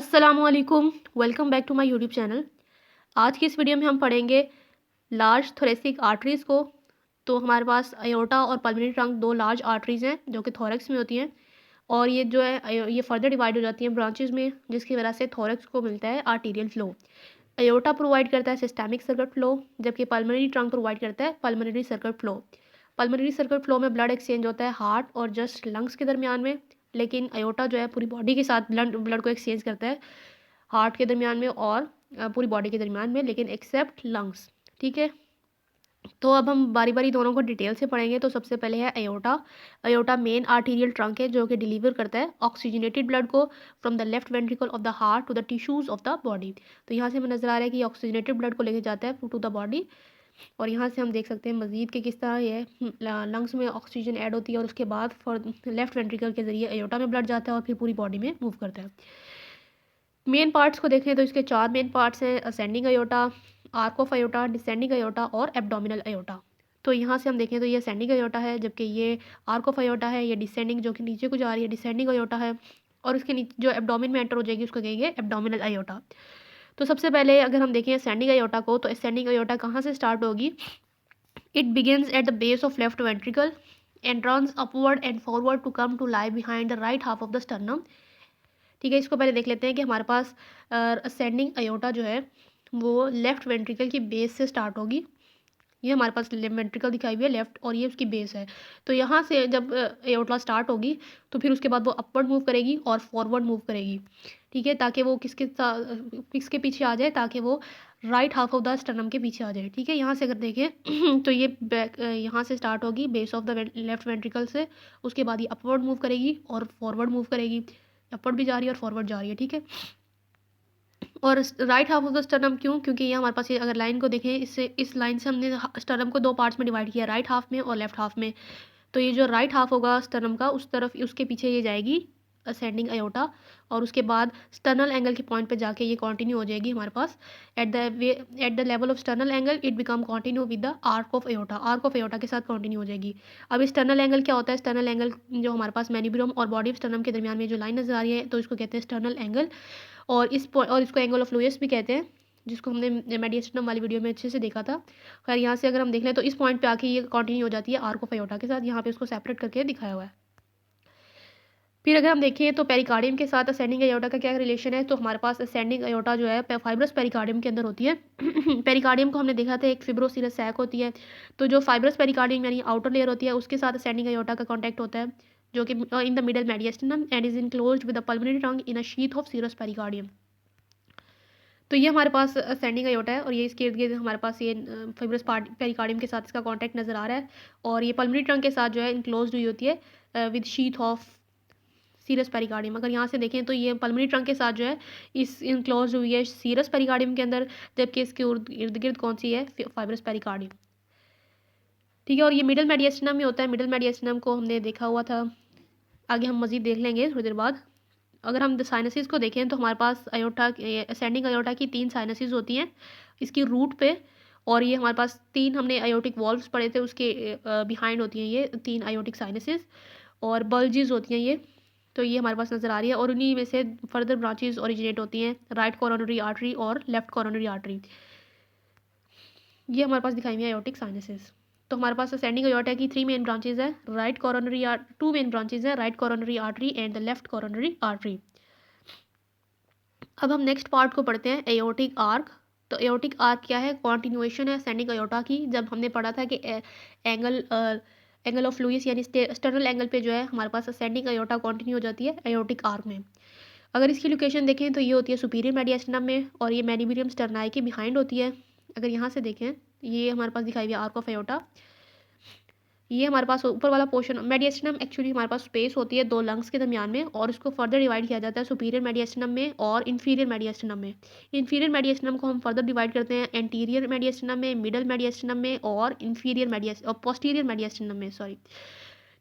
अस्सलामुअलैकुम, welcome back to my YouTube channel. आज की इस वीडियो में हम पढ़ेंगे लार्ज थोरेसिक आर्टरीज़ को। तो हमारे पास अयोर्टा और पल्मोनरी ट्रंक दो लार्ज आर्टरीज़ हैं जो कि थोरैक्स में होती हैं, और ये जो है ये फर्दर डिवाइड हो जाती हैं ब्रांचेस में, जिसकी वजह से थोरैक्स को मिलता है आर्टीरियल फ्लो। अयोर्टा प्रोवाइड करता है सिस्टमिक सर्किट फ्लो, जबकि पल्मोनरी ट्रंक प्रोवाइड करता है pulmonary circuit flow. Pulmonary circuit flow में ब्लड एक्सचेंज होता है हार्ट और जस्ट लंग्स के दरमियान में, लेकिन अयोर्टा जो है पूरी बॉडी के साथ ब्लड ब्लड को एक्सचेंज करता है हार्ट के दरमियान में और पूरी बॉडी के दरमियान में, लेकिन एक्सेप्ट लंग्स। ठीक है, तो अब हम बारी बारी दोनों को डिटेल से पढ़ेंगे। तो सबसे पहले है aorta. Aorta main arterial trunk है जो कि डिलीवर करता है ऑक्सीजनेटेड ब्लड को from the left ventricle of the heart to the tissues of the body. तो यहाँ से हमें नजर आ रहा है कि ऑक्सीजनेटेड ब्लड को लेके जाता है टू द बॉडी, और यहाँ से हम देख सकते हैं मजीद कि किस तरह ये लंग्स में ऑक्सीजन ऐड होती है और उसके बाद फॉर लेफ्ट वेंट्रिकल के जरिए अयोर्टा में ब्लड जाता है और फिर पूरी बॉडी में मूव करता है। मेन पार्ट्स को देखें तो इसके चार मेन पार्ट्स हैं: ascending aorta, arch of aorta, descending aorta और एब्डोमिनल अयोटा। तो यहाँ से हम देखें तो ये असेंडिंग अयोटा है, जबकि ये आर्क ऑफ अयोटा है। ये डिसेंडिंग जो कि नीचे को जा रही है डिसेंडिंग अयोटा है, और उसके नीचे जो एब्डोमिन में एंटर हो जाएगी उसको कहेंगे एब्डोमिनल अयोटा। तो सबसे पहले अगर हम देखें असेंडिंग अयोटा को, तो असेंडिंग अयोटा कहाँ से स्टार्ट होगी? It begins at the base of left ventricle and runs upward and forward to come to lie behind the right half of the sternum. ठीक है, इसको पहले देख लेते हैं कि हमारे पास असेंडिंग अयोटा जो है वो लेफ्ट वेंट्रिकल की बेस से स्टार्ट होगी। ये हमारे पास वेंट्रिकल दिखाई हुई है लेफ्ट, और ये उसकी बेस है। तो यहाँ से जब अयोटा स्टार्ट होगी तो फिर उसके बाद वो अपवर्ड मूव करेगी और फॉरवर्ड मूव करेगी। ठीक है, ताकि वो किसके पीछे आ जाए, ताकि वो right half of the sternum के पीछे आ जाए। ठीक है, यहाँ से अगर देखें तो ये बैक यहाँ से स्टार्ट होगी base of the left ventricle से, उसके बाद ये अपवर्ड मूव करेगी और फॉरवर्ड मूव करेगी। अपवर्ड भी जा रही है और फॉरवर्ड जा रही है। ठीक है, और right half of the sternum क्यों? क्योंकि ये हमारे पास ये अगर लाइन को देखें, इससे इस लाइन से हमने स्टर्नम को दो पार्ट्स में डिवाइड किया, राइट हाफ में और लेफ्ट हाफ में। तो ये जो राइट हाफ होगा स्टर्नम का, उस तरफ उसके पीछे ये जाएगी असेंडिंग अयोटा, और उसके बाद स्टर्नल एंगल के पॉइंट पे जाके ये कंटिन्यू हो जाएगी हमारे पास at the level of sternal angle it become continue with the arch of aorta. Arch of aorta के साथ कंटिन्यू हो जाएगी। अब स्टर्नल एंगल क्या होता है? स्टर्नल एंगल जो हमारे पास मैनिब्रम और बॉडी ऑफ स्टर्नम के दरमियान में जो लाइन नजर आ रही है, तो इसको कहते हैं स्टर्नल एंगल, और इसको एंगल ऑफ लुईस भी कहते हैं, जिसको हमने मेडिएस्टम वाली वीडियो में अच्छे से देखा था। खैर, यहाँ से अगर हम देख लें तो इस पॉइंट पे आके ये कंटिन्यू हो जाती है आर्क ऑफ अयोटा के साथ। यहाँ पे उसको सेपरेट करके दिखाया हुआ है। फिर अगर हम देखें तो पेरिकार्डियम के साथ असेंडिंग अयोटा का क्या रिलेशन है, तो हमारे पास असेंडिंग अयोटा जो है फाइब्रस पेरिकार्डियम के अंदर होती है। पेरिकार्डियम को हमने देखा था एक फिब्रोसिरस सैक होती है, तो जो फाइब्रस पेरिकार्डियम यानी आउटर लेयर होती है उसके साथ असेंडिंग अयोटा का कॉन्टैक्ट होता है, जो कि in the middle mediastinum and is enclosed with the pulmonary trunk in a sheath of serous pericardium. तो ये हमारे पास असेंडिंग अयोटा है, और ये इसके इर्द गिर्द हमारे पास ये फाइब्रस पेरिकार्डियम के साथ इसका कॉन्टैक्ट नजर आ रहा है, और ये पल्मोनरी ट्रंक के साथ जो है इनक्लोज्ड हुई होती है with sheath of serous pericardium. अगर यहाँ से देखें तो ये पल्मोनरी ट्रंक के साथ जो है इस इनक्लोज हुई है सीरस पेरिकार्डियम के अंदर, जबकि इसके इर्द गिर्द कौन सी है? Fibrous pericardium. ठीक है, और ये मिडल मेडिएस्टिनम में होता है। मिडल मेडिएस्टिनम को हमने देखा हुआ था, आगे हम मजीद देख लेंगे थोड़ी देर बाद। अगर हम साइनसिस को देखें तो हमारे पास अयोटा असेंडिंग अयोटा की 3 साइनसिस होती हैं इसकी रूट पे, और ये हमारे पास 3 हमने अयोटिक वॉल्व्स पढ़े थे, उसके बिहाइंड होती हैं ये 3 अयोटिक साइनसिस, और बल्जेस होती हैं ये। तो ये हमारे पास नज़र आ रही है, और उन्हीं में से फर्दर ब्रांचेस ओरिजिनेट होती हैं, राइट कोरोनरी आर्टरी और लेफ्ट कोरोनरी आर्टरी। ये हमारे पास दिखाई हुई है अयोटिक साइनसेस। तो हमारे पास असेंडिंग अयोटा की 3 मेन ब्रांचेस है, राइट कोरोनरी 2 मेन ब्रांचेस है, right coronary artery and the left coronary artery. अब हम नेक्स्ट पार्ट को पढ़ते हैं, एयोटिक आर्क। तो एयोटिक आर्क क्या है? कॉन्टिन्यूएशन है असेंडिंग अयोटा की। जब हमने पढ़ा था कि एंगल ऑफ लुईस यानी स्टर्नल एंगल पे जो है हमारे पास असेंडिंग अयोटा कंटिन्यू हो जाती है एयोटिक आर्क में। अगर इसकी लोकेशन देखें तो ये होती है सुपीरियर मेडिएस्टिनम में, और ये मेनिबिरियम स्टर्नाई के बिहाइंड होती है। अगर यहाँ से देखें, ये हमारे पास दिखाई हुई है आर्क ऑफ अयोटा। ये हमारे पास ऊपर वाला पोर्शन मेडिएस्टिनम, एक्चुअली हमारे पास स्पेस होती है 2 लंग्स के दरमियान में, और उसको फर्दर डिवाइड किया जाता है सुपीरियर मेडिएस्टिनम में और इन्फीरियर मेडिएस्टिनम में। इन्फीरियर मेडिएस्टिनम को हम फर्दर डिवाइड करते हैं एंटीरियर मेडिएस्टिनम में, मिडल मेडिएस्टिनम में और इन्फीरियर मेडिएस्टिनम और पोस्टीरियर मेडिएस्टिनम में, सॉरी।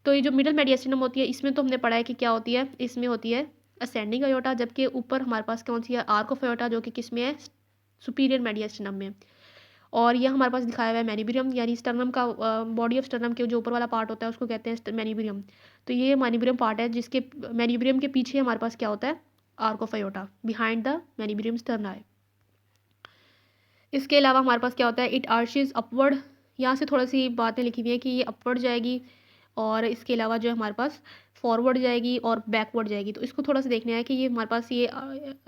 तो ये जो मिडल मेडिएस्टिनम होती है इसमें तो हमने पढ़ा है कि क्या होती है, इसमें होती है असेंडिंग अयोटा, जबकि ऊपर हमारे पास कौन सी है? आर्क ऑफ अयोटा, जो कि किस में है? सुपीरियर मेडिएस्टिनम में। और यह हमारे पास दिखाया हुआ है मैनिब्रियम, यानी स्टर्नम का बॉडी ऑफ स्टर्नम के जो ऊपर वाला पार्ट होता है उसको कहते हैं मैनिब्रियम। तो ये मैनिब्रियम पार्ट है, जिसके मैनिब्रियम के पीछे हमारे पास क्या होता है? Arch of aorta behind the manubrium sterni. इसके अलावा हमारे पास क्या होता है, इट आर्चेज अपवर्ड, यहाँ से थोड़ी सी बातें लिखी हुई है कि ये अपवर्ड जाएगी और इसके अलावा जो है हमारे पास फॉरवर्ड जाएगी और बैकवर्ड जाएगी। तो इसको थोड़ा सा देखना है कि ये हमारे पास ये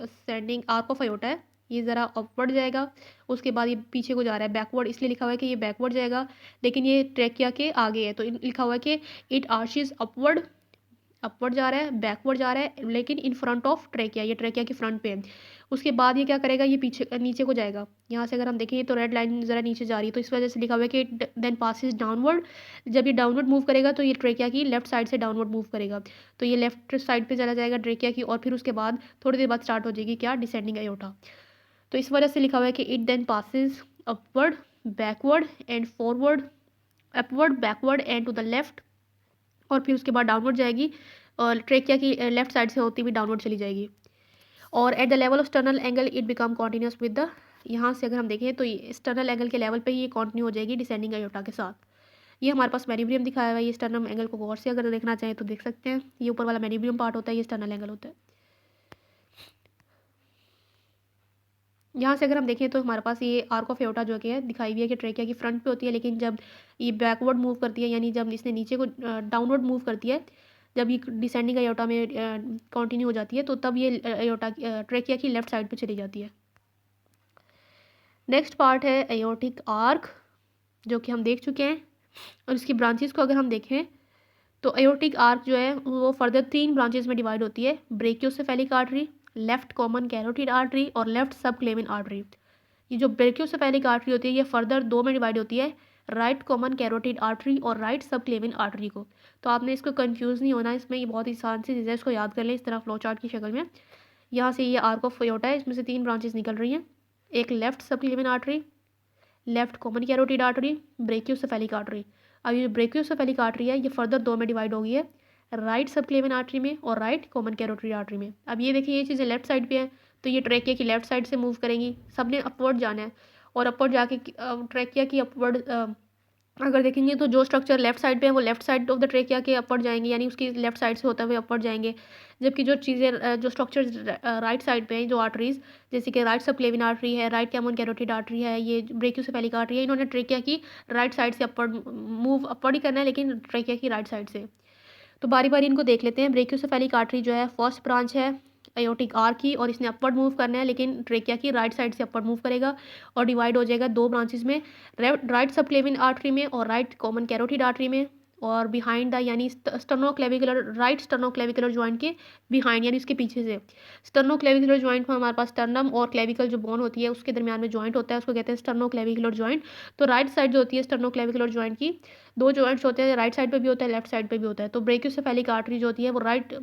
सेंडिंग आर्क ऑफ अयोटा है, ये ज़रा अपवर्ड जाएगा, उसके बाद ये पीछे को जा रहा है बैकवर्ड, इसलिए लिखा हुआ है कि ये बैकवर्ड जाएगा, लेकिन ये ट्रैकिया के आगे है तो लिखा हुआ है कि इट आर्चेज अपवर्ड, अपवर्ड जा रहा है, बैकवर्ड जा रहा है, लेकिन इन फ्रंट ऑफ ट्रैकिया, ये ट्रैकिया के फ्रंट पे है। उसके बाद ये क्या करेगा, ये पीछे नीचे को जाएगा। यहाँ से अगर हम देखें तो रेड लाइन ज़रा नीचे जा रही है, तो इस वजह से लिखा हुआ है कि देन पासिस डाउनवर्ड। जब ये डाउनवर्ड मूव करेगा तो ये ट्रैकिया की लेफ्ट साइड से डाउनवर्ड मूव करेगा, तो ये लेफ्ट साइड पे चला जाएगा ट्रैकिया की, और फिर उसके बाद थोड़ी देर बाद स्टार्ट हो जाएगी क्या, डिसेंडिंग अयोटा। तो इस वजह से लिखा हुआ है कि it then passes upward, backward and forward, upward, backward and to the left, और फिर उसके बाद डाउनवर्ड जाएगी और ट्रैकिया की लेफ्ट साइड से होती हुई डाउनवर्ड चली जाएगी। और eight the level of sternal angle it become continuous with the, यहाँ से अगर हम देखें तो ये स्टर्नल एंगल के लेवल पे ही ये कॉन्टिन्यू हो जाएगी डिसेंडिंग अयोटा के साथ। ये हमारे पास मैनिब्रियम दिखाया हुआ है, ये स्टर्नल एंगल को गौर से अगर देखना चाहें तो देख सकते हैं, ये ऊपर वाला मैनिब्रियम पार्ट होता है, ये स्टर्नल एंगल होता है। यहाँ से अगर हम देखें तो हमारे पास ये आर्क ऑफ अयोटा जो कि है दिखाई हुई है कि ट्रैकिया की फ्रंट पे होती है, लेकिन जब ये बैकवर्ड मूव करती है, यानी जब इसने नीचे को डाउनवर्ड मूव करती है, जब ये डिसेंडिंग अयोटा में कंटिन्यू हो जाती है, तो तब ये अयोटा ट्रैकिया की लेफ्ट साइड पे चली जाती है। नेक्स्ट पार्ट है एयोटिक आर्क, जो कि हम देख चुके हैं, और इसकी ब्रांचेस को अगर हम देखें तो एयोटिक आर्क जो है वो फर्दर 3 ब्रांचेस में डिवाइड होती है, brachiocephalic artery, left common carotid artery और लेफ्ट सबक्लेविन आर्टरी। ये जो ब्रेकियोसेफेलिक आर्टरी होती है ये फर्दर 2 में डिवाइड होती है, राइट कॉमन कैरोटिड आर्टरी और राइट सबक्लेविन आर्टरी को। तो आपने इसको कंफ्यूज नहीं होना, इसमें ये बहुत ही आसान सी चीज़ है, इसको याद कर लें इस तरह फ्लो चार्ट की शक्ल में। यहाँ से ये आर्क ऑफ अयोटा है, इसमें से 3 ब्रांचेस निकल रही हैं, एक left subclavian artery, left common carotid artery, brachiocephalic artery. अब ये ब्रेकियोसेफेलिक आर्टरी है ये फर्दर 2 में डिवाइड हो गई है, राइट सबक्लेविन आर्टरी में और राइट कॉमन कैरोटिड आर्टरी में। अब ये देखिए ये चीज़ें लेफ्ट साइड पे है, तो ये ट्रैकिया की लेफ्ट साइड से मूव करेंगी, सबने अपवर्ड जाना है, और अपवर्ड जाके ट्रैकिया की अपवर्ड अगर देखेंगे तो जो स्ट्रक्चर लेफ्ट साइड पे है वो left side of the trachea के अपवर्ड जाएंगे, यानी उसकी लेफ्ट साइड से होते हुए अपवर्ड जाएंगे, जबकि जो चीज़ें जो स्ट्रक्चर राइट साइड पे हैं, जो आर्टरीज जैसे कि राइट सबक्लेविन आर्टरी है, राइट कॉमन कैरोटिड आर्टरी है, ये ब्रेकियोसेफेलिक आर्टरी है, इन्होंने ट्रैकिया की राइट साइड से अपवर्ड मूव अपवर्ड ही करना है, लेकिन ट्रैकिया की राइट साइड से। तो बारी बारी इनको देख लेते हैं। ब्रेकियोसेफेलिक आर्टरी जो है फर्स्ट ब्रांच है एयोटिक आर्क की, और इसने अपवर्ड मूव करना है, लेकिन ट्रेकिया की राइट साइड से अपवर्ड मूव करेगा और डिवाइड हो जाएगा 2 ब्रांचेस में, राइट सबक्लेविन आर्टरी में और राइट कॉमन कैरोटिड आर्टरी में, और बिहाइंड द यानी स्टर्नोक्लेविकुलर राइट स्टर्नोक्लेविकुलर जॉइंट के बिहाइंड यानी उसके पीछे से। स्टर्नोक्लेविकुलर जॉइंट में हमारे पास स्टर्नम और क्लेविकल जो बोन होती है उसके दरमियान में जॉइंट होता है, उसको कहते हैं स्टर्नोक्लेविकुलर जॉइंट। तो राइट साइड जो होती है स्टर्नोक्लेविकुलर जॉइंट की 2 जॉइंट्स होते हैं, राइट साइड पे भी होता है, लेफ्ट साइड पे भी होता है। तो ब्रेकियोसेफेलिक आर्टरी जो होती है वो राइट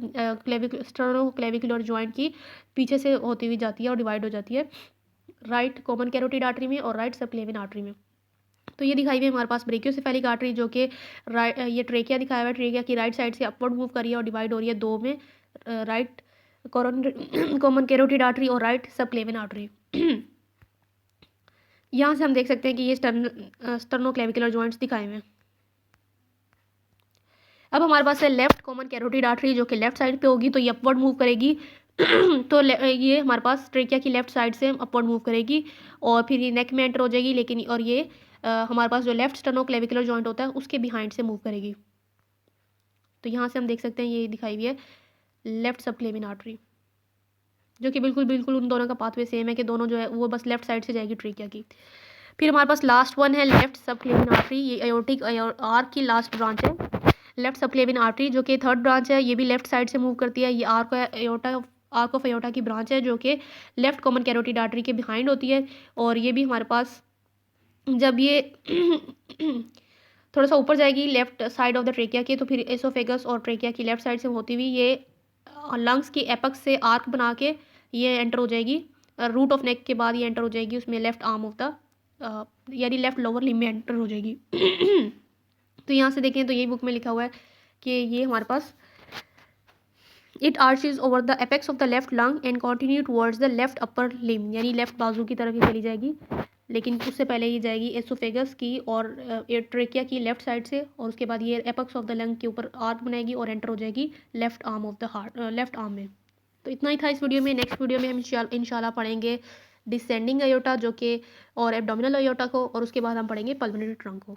स्टर्नोक्लेविकुलर जॉइंट की पीछे से होती हुई जाती है और डिवाइड हो जाती है राइट कॉमन कैरोटिड आर्टरी में और राइट सबक्लेविन आर्टरी में। तो ये दिखाई हुई है हमारे पास ब्रेकियोसेफेलिक आर्टरी, जो कि राइट ये ट्रेकिया दिखाया हुआ है, ट्रेकिया की राइट साइड से अपवर्ड मूव कर रही है और डिवाइड हो रही है 2 में, राइट कॉमन कैरोटिड आर्टरी और राइट सबक्लेविन आर्टरी। यहाँ से हम देख सकते हैं कि ये स्टर्नोक्लेविकुलर जॉइंट्स दिखाए हुए हैं। अब हमारे पास है लेफ्ट कॉमन कैरोटिड आर्टरी, जो कि लेफ्ट साइड पे होगी, तो ये अपवर्ड मूव करेगी। तो ये हमारे पास ट्रेकिया की लेफ्ट साइड से अपवर्ड मूव करेगी और फिर ये नेक में एंटर हो जाएगी, लेकिन और ये हमारे पास जो लेफ्ट स्टर्नोक्लेविकुलर जॉइंट होता है उसके बिहाइंड से मूव करेगी। तो यहाँ से हम देख सकते हैं ये दिखाई हुई है लेफ्ट सबक्लेविन आर्टरी, जो कि बिल्कुल बिल्कुल उन दोनों का पाथवे सेम है कि दोनों जो है वो बस लेफ्ट साइड से जाएगी ट्रेकिया की। फिर हमारे पास लास्ट वन है लेफ्ट सबक्लेविन आर्टरी, ये एयोटिक आर्क की लास्ट ब्रांच है लेफ्ट सबक्लेविन आर्टरी, जो कि थर्ड ब्रांच है, ये भी लेफ्ट साइड से मूव करती है। ये आर्क ऑफ अयोटा की ब्रांच है, जो कि लेफ्ट कॉमन कैरोटिड आर्टरी के बिहाइंड होती है। और ये भी हमारे पास जब ये थोड़ा सा ऊपर जाएगी left side of the trachea के, तो फिर एसोफेगस और ट्रेकिया की लेफ्ट साइड से होती हुई ये लंग्स की एपेक्स से आर्क बना के ये एंटर हो जाएगी, रूट ऑफ नेक के बाद ये एंटर हो जाएगी उसमें लेफ्ट आर्म ऑफ द यानी लेफ्ट लोअर लिम्ब में एंटर हो जाएगी। तो यहाँ से देखें तो यही बुक में लिखा हुआ है कि ये हमारे पास it arches over the apex of the left lung and continue towards the left upper limb, यानी लेफ्ट बाजू की तरफ ये चली जाएगी, लेकिन उससे पहले ये जाएगी एसोफेगस की और ट्रेकिया की लेफ्ट साइड से, और उसके बाद ये एपेक्स ऑफ द लंग के ऊपर आर्क बनाएगी और एंटर हो जाएगी left arm of the heart left arm में। तो इतना ही था इस वीडियो में। नेक्स्ट वीडियो में हम इंशाल्लाह पढ़ेंगे डिसेंडिंग अयोटा जो कि और एब्डोमिनल अयोटा को, और उसके बाद हम पढ़ेंगे पल्मोनरी ट्रंक को।